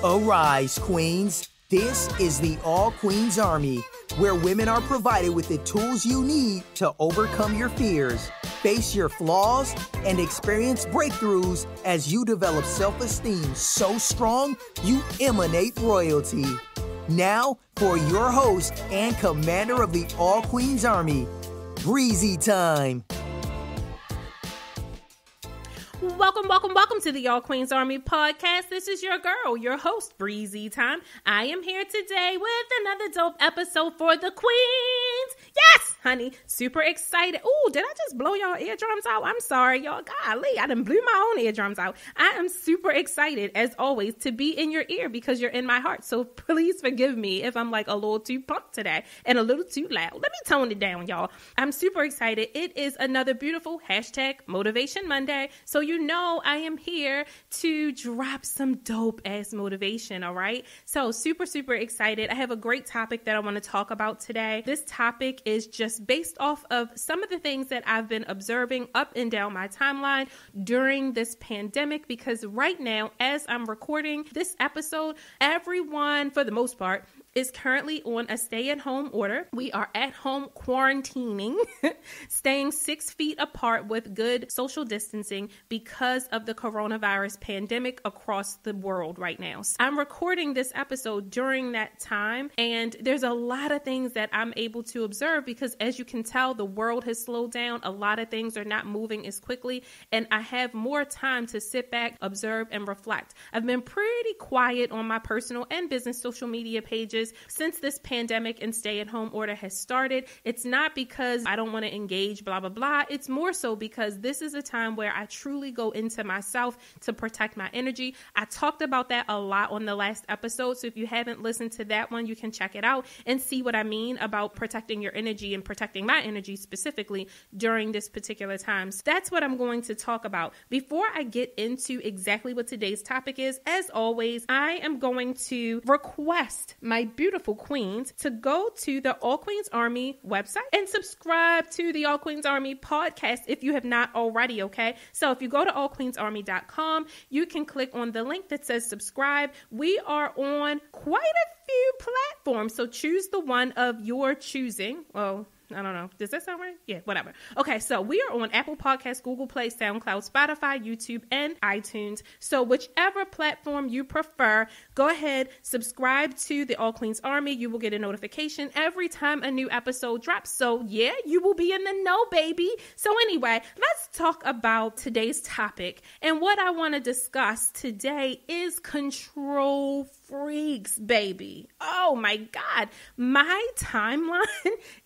Arise, Queens. This is the All Queens Army, where women are provided with the tools you need to overcome your fears, face your flaws, and experience breakthroughs as you develop self-esteem so strong you emanate royalty. Now, for your host and commander of the All Queens Army, Breizy Time. Welcome to the All Queens Army podcast. This is your girl, your host, Breizy Time. I am here today with another dope episode for the Queens. Yes, honey, super excited. Ooh, did I just blow y'all eardrums out? I'm sorry, y'all. Golly, I done blew my own eardrums out. I am super excited, as always, to be in your ear because you're in my heart. So please forgive me if I'm like a little too pumped today and a little too loud. Let me tone it down, y'all. I'm super excited. It is another beautiful hashtag Motivation Monday. So you know I am here to drop some dope ass motivation, all right? So super excited. I have a great topic that I want to talk about today. This topic is just based off of some of the things that I've been observing up and down my timeline during this pandemic, because right now, as I'm recording this episode, everyone, for the most part, is currently on a stay-at-home order. We are at home quarantining, staying 6 feet apart with good social distancing because of the coronavirus pandemic across the world right now. So I'm recording this episode during that time, and there's a lot of things that I'm able to observe because, as you can tell, the world has slowed down. A lot of things are not moving as quickly, and I have more time to sit back, observe, and reflect. I've been pretty quiet on my personal and business social media pages since this pandemic and stay-at-home order has started. It's not because I don't want to engage, blah, blah, blah. It's more so because this is a time where I truly go into myself to protect my energy. I talked about that a lot on the last episode, so if you haven't listened to that one, you can check it out and see what I mean about protecting your energy and protecting my energy specifically during this particular time. So that's what I'm going to talk about. Before I get into exactly what today's topic is, as always, I am going to request my beautiful queens to go to the All Queens Army website and subscribe to the All Queens Army podcast if you have not already, okay? So if you go to allqueensarmy.com, you can click on the link that says subscribe. We are on quite a few platforms, so choose the one of your choosing. Well, I don't know. Does that sound right? Yeah, whatever. Okay, so we are on Apple Podcasts, Google Play, SoundCloud, Spotify, YouTube, and iTunes. So whichever platform you prefer, go ahead, subscribe to the All Queens Army. You will get a notification every time a new episode drops. So yeah, you will be in the know, baby. So anyway, let's talk about today's topic. And what I want to discuss today is control freaks, baby. Oh my God. My timeline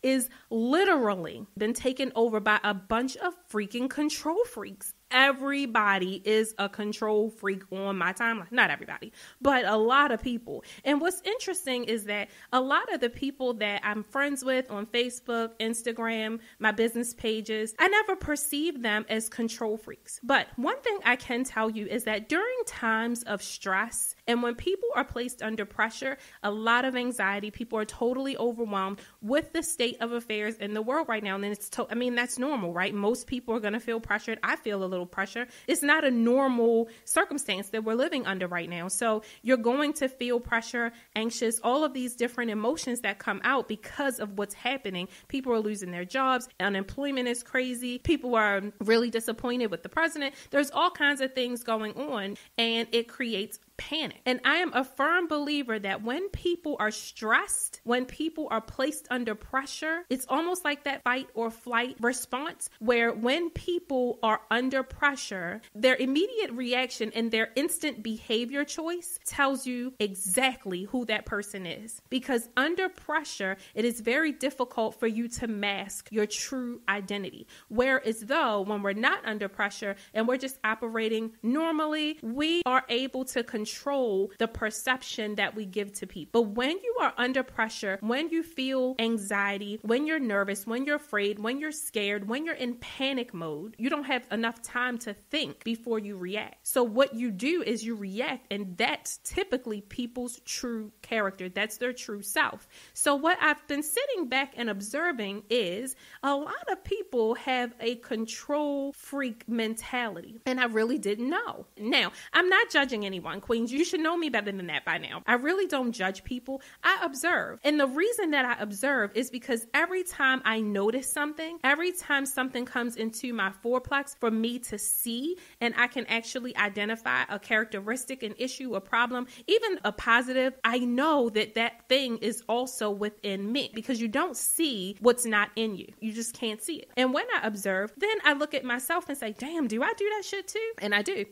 is literally been taken over by a bunch of freaking control freaks. Everybody is a control freak on my timeline. Not everybody, but a lot of people. And what's interesting is that a lot of the people that I'm friends with on Facebook, Instagram, my business pages, I never perceive them as control freaks. But one thing I can tell you is that during times of stress and when people are placed under pressure, a lot of anxiety, people are totally overwhelmed with the state of affairs in the world right now. And it's that's normal, right? Most people are going to feel pressured. I feel a little pressure. It's not a normal circumstance that we're living under right now. So you're going to feel pressure, anxious, all of these different emotions that come out because of what's happening. People are losing their jobs. Unemployment is crazy. People are really disappointed with the president. There's all kinds of things going on, and it creates panic. And I am a firm believer that when people are stressed, when people are placed under pressure, it's almost like that fight or flight response, where when people are under pressure, their immediate reaction and their instant behavior choice tells you exactly who that person is. Because under pressure, it is very difficult for you to mask your true identity. Whereas though when we're not under pressure and we're just operating normally, we are able to control the perception that we give to people. But when you are under pressure, when you feel anxiety, when you're nervous, when you're afraid, when you're scared, when you're in panic mode, you don't have enough time to think before you react. So what you do is you react, and that's typically people's true character. That's their true self. So what I've been sitting back and observing is a lot of people have a control freak mentality, and I really didn't know. Now, I'm not judging anyone, Queen. Queens, you should know me better than that by now. I really don't judge people. I observe. And the reason that I observe is because every time I notice something, every time something comes into my fourplex for me to see, and I can actually identify a characteristic, an issue, a problem, even a positive, I know that that thing is also within me, because you don't see what's not in you. You just can't see it. And when I observe, then I look at myself and say, damn, do I do that shit too? And I do.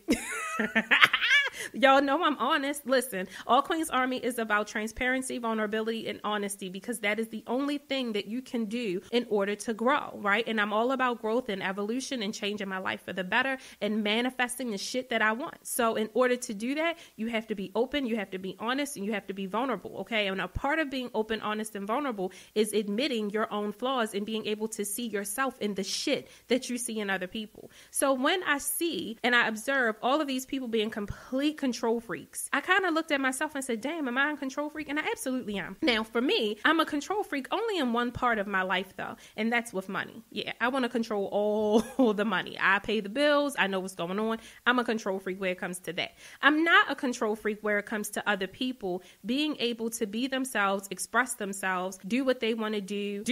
Y'all know I'm honest. Listen, All Queens Army is about transparency, vulnerability, and honesty, because that is the only thing that you can do in order to grow, right? And I'm all about growth and evolution and changing my life for the better and manifesting the shit that I want. So in order to do that, you have to be open, you have to be honest, and you have to be vulnerable, okay? And a part of being open, honest, and vulnerable is admitting your own flaws and being able to see yourself in the shit that you see in other people. So when I see and I observe all of these people being complete control freaks, I kind of looked at myself and said, damn, am I a control freak? And I absolutely am. Now, for me, I'm a control freak only in one part of my life, though, and that's with money. Yeah, I want to control all the money. I pay the bills. I know what's going on. I'm a control freak where it comes to that. I'm not a control freak where it comes to other people being able to be themselves, express themselves, do what they want to do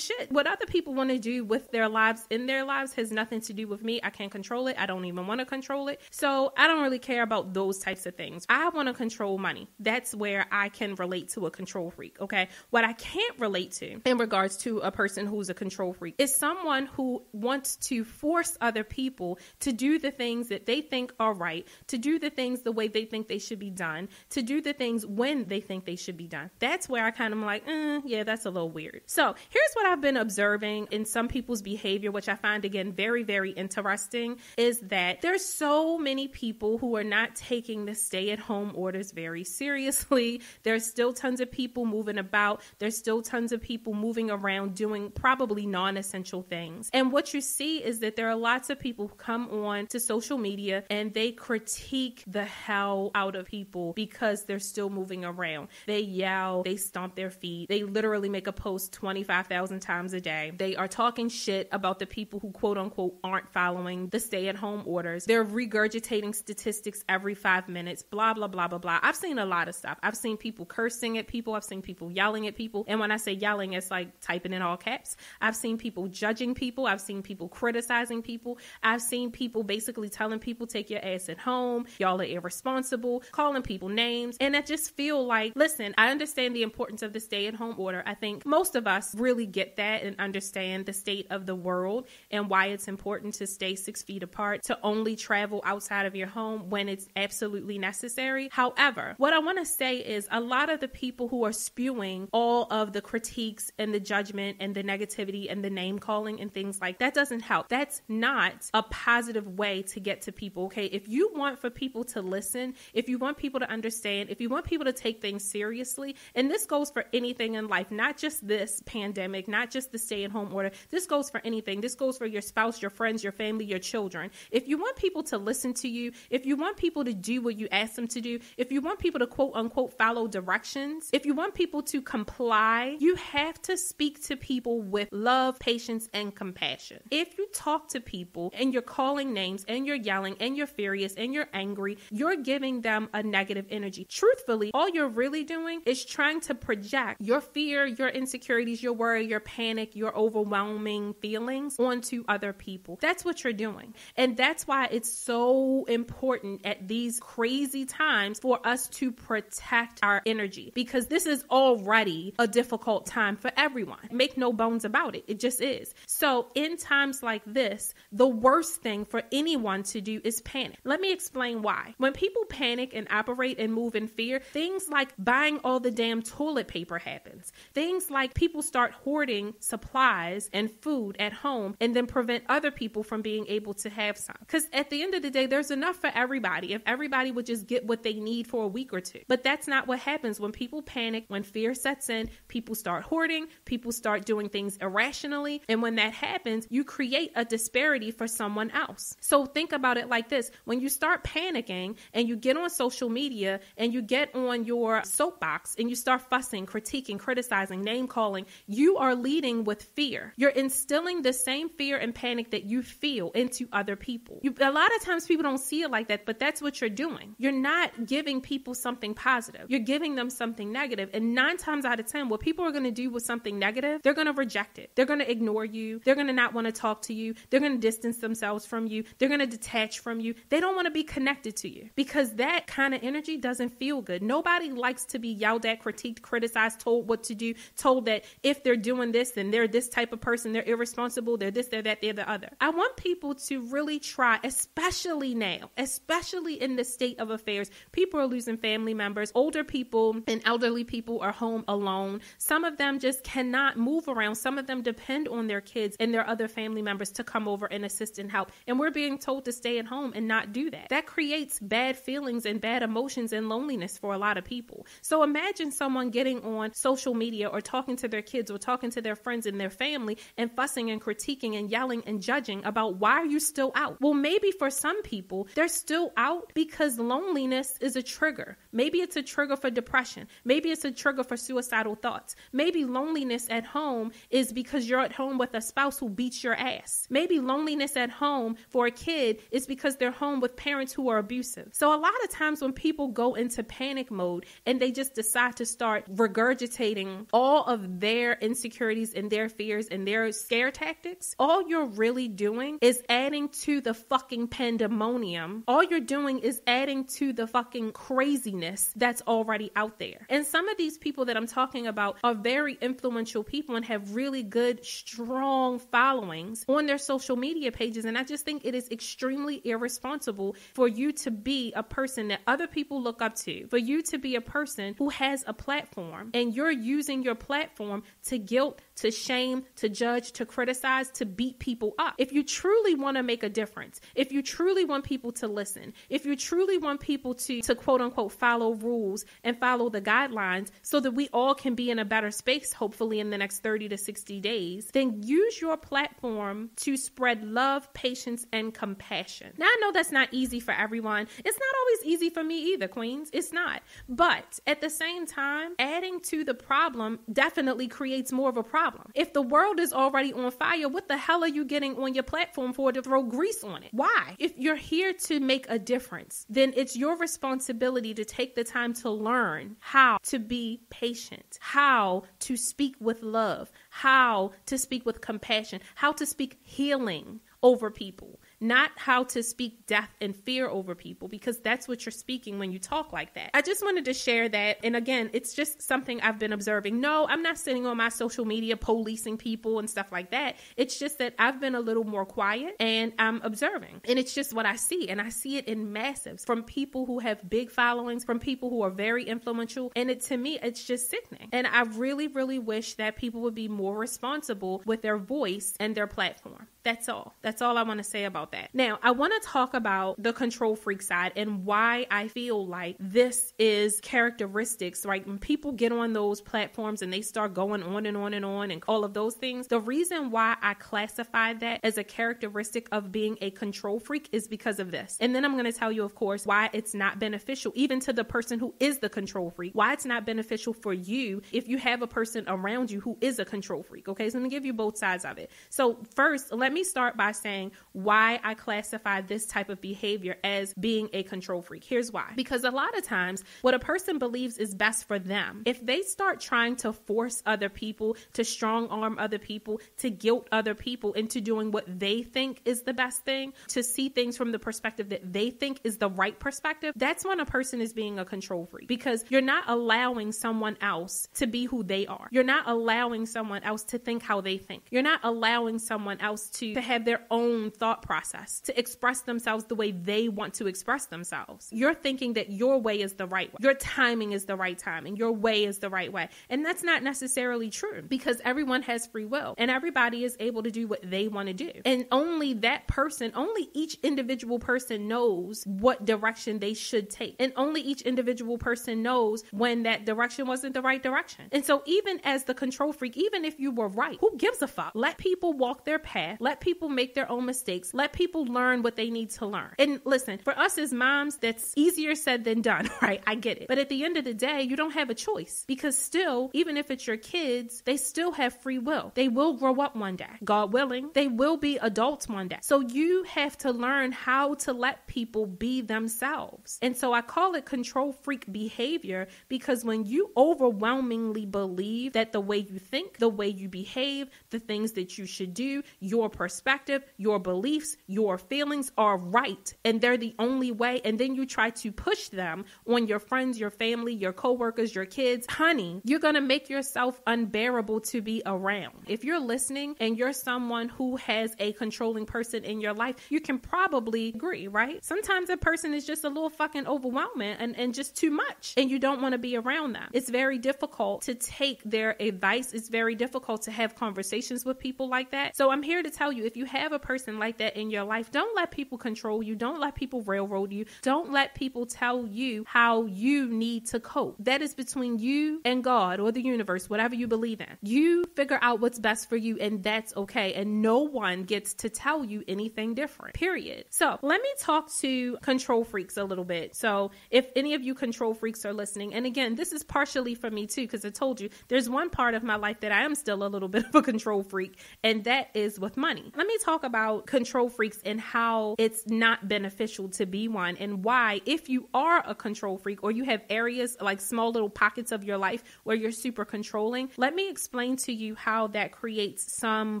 what other people want to do with their lives, in their lives, has nothing to do with me. I can't control it. I don't even want to control it. So I don't really care about those types of things. I want to control money. That's where I can relate to a control freak, okay? What I can't relate to in regards to a person who's a control freak is someone who wants to force other people to do the things that they think are right, to do the things the way they think they should be done, to do the things when they think they should be done. That's where I kind of am like, yeah, that's a little weird. So here's what I've been observing in some people's behavior, which I find, again, very, very interesting, is that there's so many people who are not taking the stay-at-home orders very seriously. There's still tons of people moving about. There's still tons of people moving around doing probably non-essential things. And what you see is that there are lots of people who come on to social media and they critique the hell out of people because they're still moving around. They yell, they stomp their feet, they literally make a post 25,000 times a day. They are talking shit about the people who quote unquote aren't following the stay-at-home orders. They're regurgitating statistics every 5 minutes, blah, blah, blah, blah, blah. I've seen a lot of stuff. I've seen people cursing at people. I've seen people yelling at people. And when I say yelling, it's like typing in all caps. I've seen people judging people. I've seen people criticizing people. I've seen people basically telling people, take your ass at home. Y'all are irresponsible, calling people names. And I just feel like, listen, I understand the importance of the stay-at-home order. I think most of us really get that and understand the state of the world and why it's important to stay 6 feet apart, to only travel outside of your home when it's absolutely necessary. However, what I want to say is a lot of the people who are spewing all of the critiques and the judgment and the negativity and the name calling and things like that doesn't help. That's not a positive way to get to people, okay? If you want for people to listen, if you want people to understand, if you want people to take things seriously, and this goes for anything in life, not just this pandemic, not just the stay-at-home order, this goes for anything. This goes for your spouse, your friends, your family, your children. If you want people to listen to you, if you want people to do what you ask them to do, if you want people to quote unquote follow directions, if you want people to comply, you have to speak to people with love, patience, and compassion. If you talk to people and you're calling names and you're yelling and you're furious and you're angry, you're giving them a negative energy. Truthfully, all you're really doing is trying to project your fear, your insecurities, your worry, your panic, your overwhelming feelings onto other people. That's what you're doing. And that's why it's so important at these crazy times for us to protect our energy, because this is already a difficult time for everyone. Make no bones about it. It just is. So in times like this, the worst thing for anyone to do is panic. Let me explain why. When people panic and operate and move in fear, things like buying all the damn toilet paper happens. Things like people start hoarding supplies and food at home and then prevent other people from being able to have some. Because at the end of the day, there's enough for everybody if everybody would just get what they need for a week or two. But that's not what happens when people panic. When fear sets in, people start hoarding, people start doing things irrationally. And when that happens, you create a disparity for someone else. So think about it like this. When you start panicking and you get on social media and you get on your soapbox and you start fussing, critiquing, criticizing, name calling, you are leading with fear. You're instilling the same fear and panic that you feel into other people. A lot of times people don't don't see it like that, but that's what you're doing. You're not giving people something positive. You're giving them something negative. And 9 times out of 10, what people are going to do with something negative, they're going to reject it. They're going to ignore you. They're going to not want to talk to you. They're going to distance themselves from you. They're going to detach from you. They don't want to be connected to you because that kind of energy doesn't feel good. Nobody likes to be yelled at, critiqued, criticized, told what to do, told that if they're doing this, then they're this type of person, they're irresponsible, they're this, they're that, they're the other. I want people to really try, especially now, especially in the state of affairs. People are losing family members. Older people and elderly people are home alone. Some of them just cannot move around. Some of them depend on their kids and their other family members to come over and assist and help. And we're being told to stay at home and not do that. That creates bad feelings and bad emotions and loneliness for a lot of people. So imagine someone getting on social media or talking to their kids or talking to their friends and their family and fussing and critiquing and yelling and judging about why are you still out? Well, maybe for some people, they're still out because loneliness is a trigger. Maybe it's a trigger for depression. Maybe it's a trigger for suicidal thoughts. Maybe loneliness at home is because you're at home with a spouse who beats your ass. Maybe loneliness at home for a kid is because they're home with parents who are abusive. So a lot of times when people go into panic mode and they just decide to start regurgitating all of their insecurities and their fears and their scare tactics, all you're really doing is adding to the fucking pandemonium. All you're doing is adding to the fucking craziness that's already out there. And some of these people that I'm talking about are very influential people and have really good, strong followings on their social media pages. And I just think it is extremely irresponsible for you to be a person that other people look up to, for you to be a person who has a platform and you're using your platform to guilt, to shame, to judge, to criticize, to beat people up. If you truly want to make a difference, if you truly want people to listen, if you truly want people to quote unquote follow rules and follow the guidelines so that we all can be in a better space, hopefully in the next 30 to 60 days, then use your platform to spread love, patience, and compassion. Now, I know that's not easy for everyone. It's not always easy for me either, queens. It's not. But at the same time, adding to the problem definitely creates more of a problem. If the world is already on fire, what the hell are you getting on your platform for to throw grease on it? Why? If you're here to make a difference, then it's your responsibility to take the time to learn how to be patient, how to speak with love, how to speak with compassion, how to speak healing over people, not how to speak death and fear over people, because that's what you're speaking when you talk like that. I just wanted to share that. And again, it's just something I've been observing. No, I'm not sitting on my social media policing people and stuff like that. It's just that I've been a little more quiet and I'm observing. And it's just what I see. And I see it in massives from people who have big followings, from people who are very influential. And to me, it's just sickening. And I really, really wish that people would be more responsible with their voice and their platform. That's all. That's all I want to say about that. Now, I want to talk about the control freak side and why I feel like this is characteristics, right? When people get on those platforms and they start going on and on and on and all of those things, the reason why I classify that as a characteristic of being a control freak is because of this. And then I'm going to tell you, of course, why it's not beneficial, even to the person who is the control freak, why it's not beneficial for you if you have a person around you who is a control freak. Okay, so I'm going to give you both sides of it. So first, let me start by saying why I classify this type of behavior as being a control freak. Here's why. Because a lot of times what a person believes is best for them, if they start trying to force other people, to strong arm other people, to guilt other people into doing what they think is the best thing, to see things from the perspective that they think is the right perspective, that's when a person is being a control freak, because you're not allowing someone else to be who they are. You're not allowing someone else to think how they think. You're not allowing someone else to have their own thought process, to express themselves the way they want to express themselves. You're thinking that your way is the right way. Your timing is the right timing. Your way is the right way. And that's not necessarily true, because everyone has free will and everybody is able to do what they want to do. And only that person, only each individual person knows what direction they should take. And only each individual person knows when that direction wasn't the right direction. And so even as the control freak, even if you were right, who gives a fuck? Let people walk their path. Let people make their own mistakes. Let people learn what they need to learn. And listen, for us as moms, that's easier said than done, right? I get it. But at the end of the day, you don't have a choice, because still, even if it's your kids, they still have free will. They will grow up one day. God willing, they will be adults one day. So you have to learn how to let people be themselves. And so I call it control freak behavior, because when you overwhelmingly believe that the way you think, the way you behave, the things that you should do, your perspective, your beliefs, your feelings are right, and they're the only way, and then you try to push them on your friends, your family, your coworkers, your kids, honey, you're going to make yourself unbearable to be around. If you're listening and you're someone who has a controlling person in your life, you can probably agree, right? Sometimes a person is just a little fucking overwhelming and just too much, and you don't want to be around them. It's very difficult to take their advice. It's very difficult to have conversations with people like that. So I'm here to tell you, if you have a person like that in your life, don't let people control you. Don't let people railroad you. Don't let people tell you how you need to cope. That is between you and God or the universe, whatever you believe in. You figure out what's best for you, and that's okay. And no one gets to tell you anything different, period. So let me talk to control freaks a little bit. So if any of you control freaks are listening, and again, this is partially for me too, because I told you there's one part of my life that I am still a little bit of a control freak, and that is with money. Let me talk about control freaks and how it's not beneficial to be one, and why, if you are a control freak or you have areas like small little pockets of your life where you're super controlling, let me explain to you how that creates some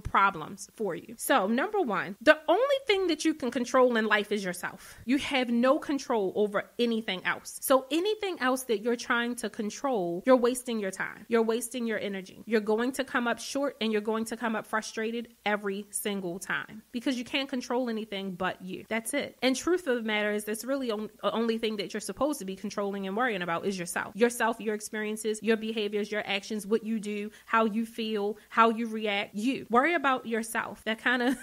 problems for you. So number one, the only thing that you can control in life is yourself. You have no control over anything else. So anything else that you're trying to control, you're wasting your time. You're wasting your energy. You're going to come up short, and you're going to come up frustrated every single time, because you can't control anything but you. That's it. And truth of the matter is, that's really the only thing that you're supposed to be controlling and worrying about is yourself. Yourself, your experiences, your behaviors, your actions, what you do, how you feel, how you react. You worry about yourself. That kind of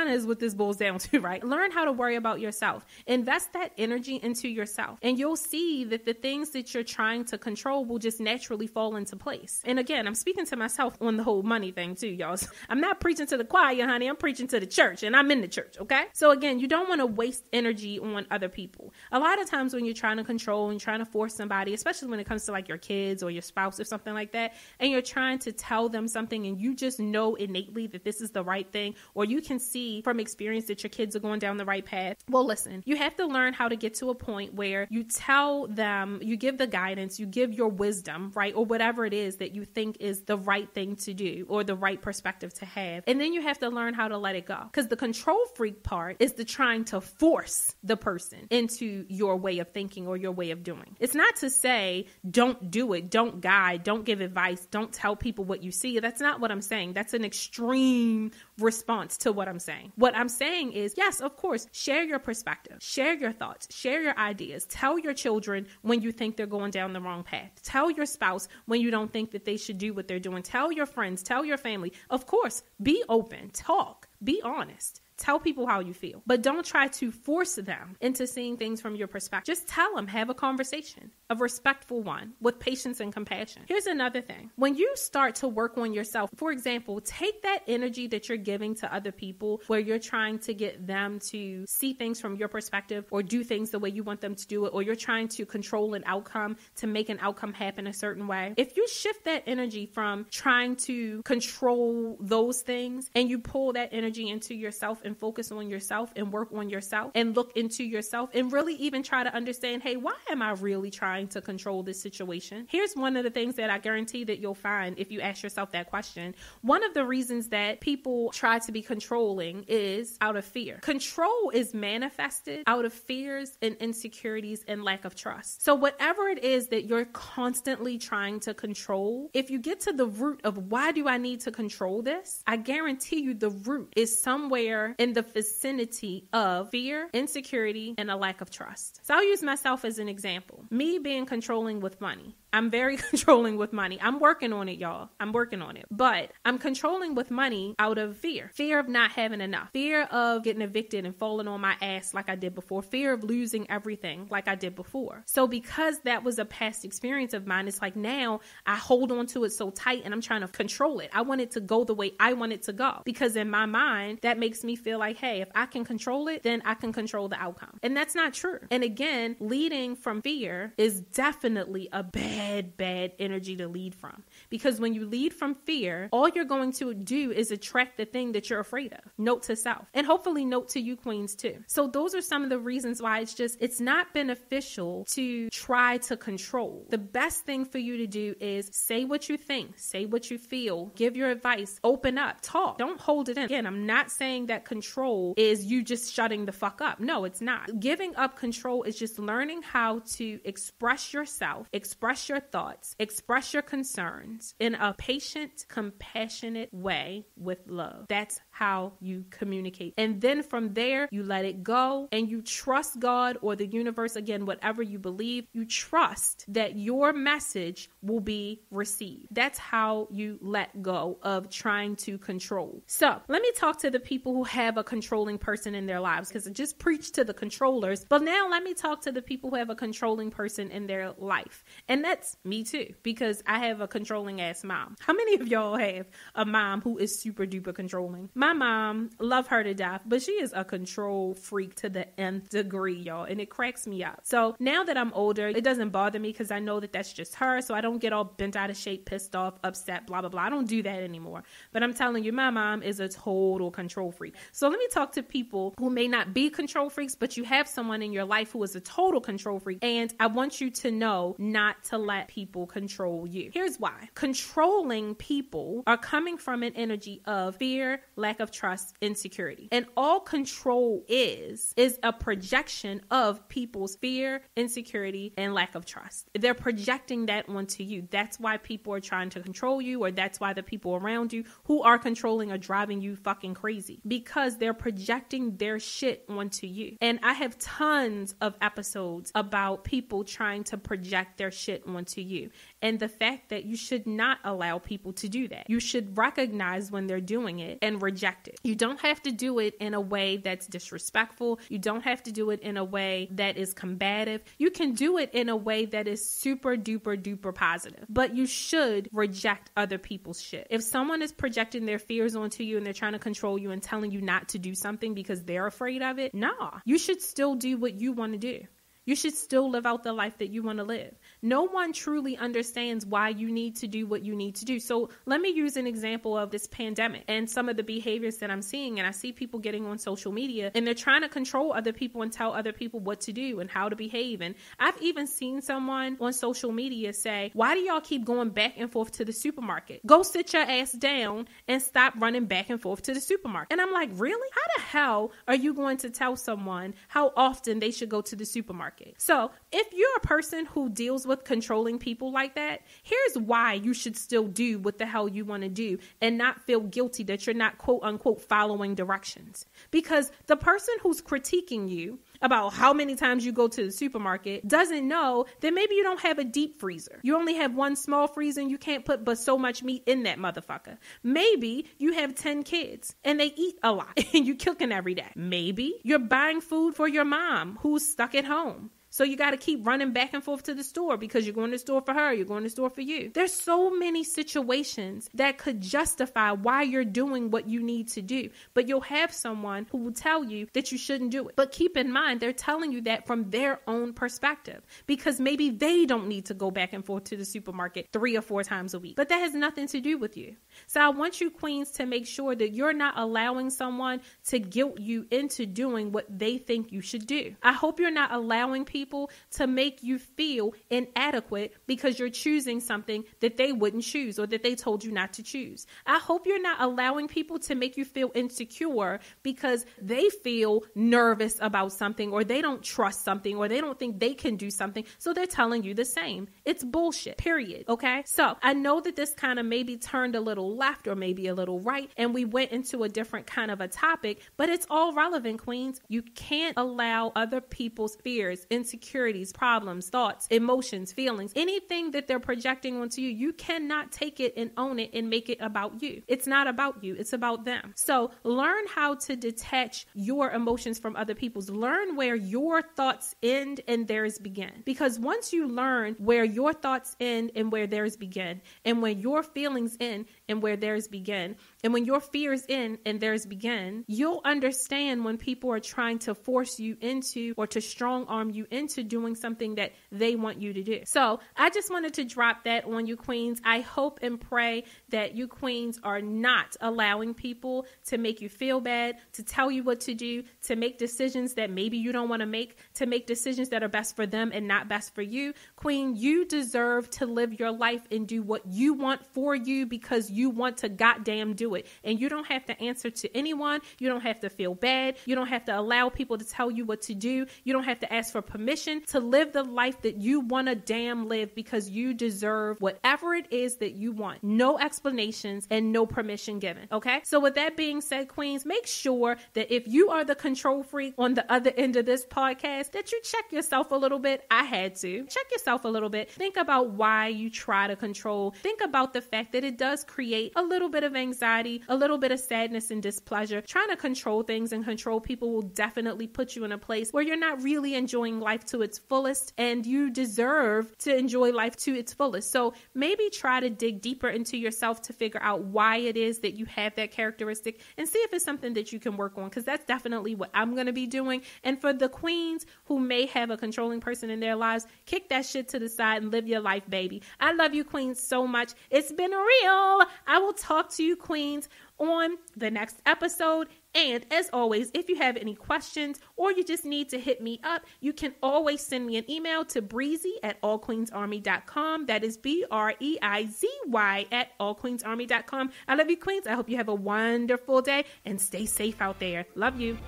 is what this boils down to, right? Learn how to worry about yourself. Invest that energy into yourself, and you'll see that the things that you're trying to control will just naturally fall into place. And again, I'm speaking to myself on the whole money thing too, y'all. I'm not preaching to the choir, honey. I'm preaching to the church, and I'm in the church, okay? So again, you don't want to waste energy on other people. A lot of times when you're trying to control and trying to force somebody, especially when it comes to like your kids or your spouse or something like that, and you're trying to tell them something and you just know innately that this is the right thing, or you can see from experience that your kids are going down the right path. Well, listen, you have to learn how to get to a point where you tell them, you give the guidance, you give your wisdom, right? Or whatever it is that you think is the right thing to do or the right perspective to have. And then you have to learn how to let it go. Because the control freak part is the trying to force the person into your way of thinking or your way of doing. It's not to say don't do it, don't guide, don't give advice, don't tell people what you see. That's not what I'm saying. That's an extreme response to what I'm saying. What I'm saying is, yes, of course, share your perspective, share your thoughts, share your ideas. Tell your children when you think they're going down the wrong path. Tell your spouse when you don't think that they should do what they're doing. Tell your friends, tell your family. Of course, be open, talk, be honest. Tell people how you feel, but don't try to force them into seeing things from your perspective. Just tell them, have a conversation, a respectful one with patience and compassion. Here's another thing. When you start to work on yourself, for example, take that energy that you're giving to other people where you're trying to get them to see things from your perspective or do things the way you want them to do it, or you're trying to control an outcome to make an outcome happen a certain way. If you shift that energy from trying to control those things and you pull that energy into yourself and focus on yourself and work on yourself and look into yourself and really even try to understand, hey, why am I really trying to control this situation? Here's one of the things that I guarantee that you'll find if you ask yourself that question. One of the reasons that people try to be controlling is out of fear. Control is manifested out of fears and insecurities and lack of trust. So whatever it is that you're constantly trying to control, if you get to the root of why do I need to control this, I guarantee you the root is somewhere in the vicinity of fear, insecurity, and a lack of trust. So I'll use myself as an example. Me being controlling with money. I'm very controlling with money. I'm working on it, y'all. I'm working on it. But I'm controlling with money out of fear. Fear of not having enough. Fear of getting evicted and falling on my ass like I did before. Fear of losing everything like I did before. So because that was a past experience of mine, it's like now I hold on to it so tight and I'm trying to control it. I want it to go the way I want it to go. Because in my mind, that makes me feel like, hey, if I can control it, then I can control the outcome. And that's not true. And again, leading from fear is definitely a bad energy to lead from. Because when you lead from fear, all you're going to do is attract the thing that you're afraid of. Note to self. And hopefully note to you queens too. So those are some of the reasons why it's not beneficial to try to control. The best thing for you to do is say what you think, say what you feel, give your advice, open up, talk. Don't hold it in. Again, I'm not saying that control is you just shutting the fuck up. No, it's not. Giving up control is just learning how to express yourself, express your thoughts, express your concerns in a patient, compassionate way with love. That's how you communicate. And then from there, you let it go and you trust God or the universe, again, whatever you believe, you trust that your message will be received. That's how you let go of trying to control. So let me talk to the people who have a controlling person in their lives, because I just preached to the controllers, but now let me talk to the people who have a controlling person in their life. And that's me too, because I have a controlling ass mom. How many of y'all have a mom who is super duper controlling? My mom, love her to death, but she is a control freak to the nth degree, y'all, and it cracks me up. So now that I'm older, it doesn't bother me because I know that that's just her, so I don't get all bent out of shape, pissed off, upset, blah, blah, blah. I don't do that anymore. But I'm telling you, my mom is a total control freak. So let me talk to people who may not be control freaks, but you have someone in your life who is a total control freak, and I want you to know not to let people control you. Here's why. Controlling people are coming from an energy of fear, lack of trust, insecurity. And all control is a projection of people's fear, insecurity, and lack of trust. They're projecting that onto you. That's why people are trying to control you, or that's why the people around you who are controlling are driving you fucking crazy, because they're projecting their shit onto you. And I have tons of episodes about people trying to project their shit onto you. And the fact that you should not allow people to do that. You should recognize when they're doing it and reject it. You don't have to do it in a way that's disrespectful. You don't have to do it in a way that is combative. You can do it in a way that is super duper duper positive. But you should reject other people's shit. If someone is projecting their fears onto you and they're trying to control you and telling you not to do something because they're afraid of it, nah. You should still do what you want to do. You should still live out the life that you want to live. No one truly understands why you need to do what you need to do. So let me use an example of this pandemic and some of the behaviors that I'm seeing. And I see people getting on social media and they're trying to control other people and tell other people what to do and how to behave. And I've even seen someone on social media say, why do y'all keep going back and forth to the supermarket? Go sit your ass down and stop running back and forth to the supermarket. And I'm like, really? How the hell are you going to tell someone how often they should go to the supermarket? So if you're a person who deals with controlling people like that, here's why you should still do what the hell you want to do and not feel guilty that you're not quote unquote following directions. Because the person who's critiquing you about how many times you go to the supermarket doesn't know that maybe you don't have a deep freezer. You only have one small freezer and you can't put but so much meat in that motherfucker. Maybe you have 10 kids and they eat a lot and you're cooking every day. Maybe you're buying food for your mom who's stuck at home. So you got to keep running back and forth to the store because you're going to the store for her, you're going to the store for you. There's so many situations that could justify why you're doing what you need to do. But you'll have someone who will tell you that you shouldn't do it. But keep in mind, they're telling you that from their own perspective because maybe they don't need to go back and forth to the supermarket 3 or 4 times a week. But that has nothing to do with you. So I want you queens to make sure that you're not allowing someone to guilt you into doing what they think you should do. I hope you're not allowing people to make you feel inadequate because you're choosing something that they wouldn't choose or that they told you not to choose. I hope you're not allowing people to make you feel insecure because they feel nervous about something or they don't trust something or they don't think they can do something. So they're telling you the same. It's bullshit, period. Okay. So I know that this kind of maybe turned a little left or maybe a little right and we went into a different kind of a topic, but it's all relevant, queens. You can't allow other people's fears, insecurities, insecurities, problems, thoughts, emotions, feelings, anything that they're projecting onto you, you cannot take it and own it and make it about you. It's not about you. It's about them. So learn how to detach your emotions from other people's. Learn where your thoughts end and theirs begin. Because once you learn where your thoughts end and where theirs begin, and when your feelings end and where theirs begin, and when your fears end and theirs begin, you'll understand when people are trying to force you into or to strong arm you into doing something that they want you to do. So I just wanted to drop that on you, queens. I hope and pray that you queens are not allowing people to make you feel bad, to tell you what to do, to make decisions that maybe you don't want to make decisions that are best for them and not best for you. Queen, you deserve to live your life and do what you want for you because you want to goddamn do it. And you don't have to answer to anyone. You don't have to feel bad. You don't have to allow people to tell you what to do. You don't have to ask for permission to live the life that you want to damn live because you deserve whatever it is that you want. No explanations and no permission given. Okay? So with that being said, queens, make sure that if you are the control freak on the other end of this podcast, that you check yourself a little bit. I had to. Check yourself a little bit. Think about why you try to control. Think about the fact that it does create a little bit of anxiety, a little bit of sadness and displeasure. Trying to control things and control people will definitely put you in a place where you're not really enjoying life to its fullest, and you deserve to enjoy life to its fullest. So maybe try to dig deeper into yourself to figure out why it is that you have that characteristic and see if it's something that you can work on, because that's definitely what I'm going to be doing. And for the queens who may have a controlling person in their lives, kick that shit to the side and live your life, baby. I love you, queens, so much. It's been real. I will talk to you, queens, on the next episode. And as always, if you have any questions or you just need to hit me up, you can always send me an email to breezy@allqueensarmy.com. That is BREIZY@allqueensarmy.com. I love you, queens. I hope you have a wonderful day and stay safe out there. Love you.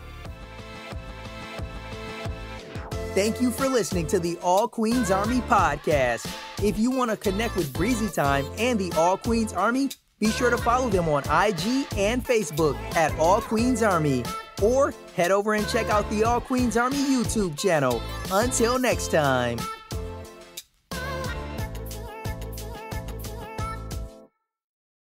Thank you for listening to the All Queens Army podcast. If you want to connect with Breizy Time and the All Queens Army, be sure to follow them on IG and Facebook at All Queens Army. Or head over and check out the All Queens Army YouTube channel. Until next time.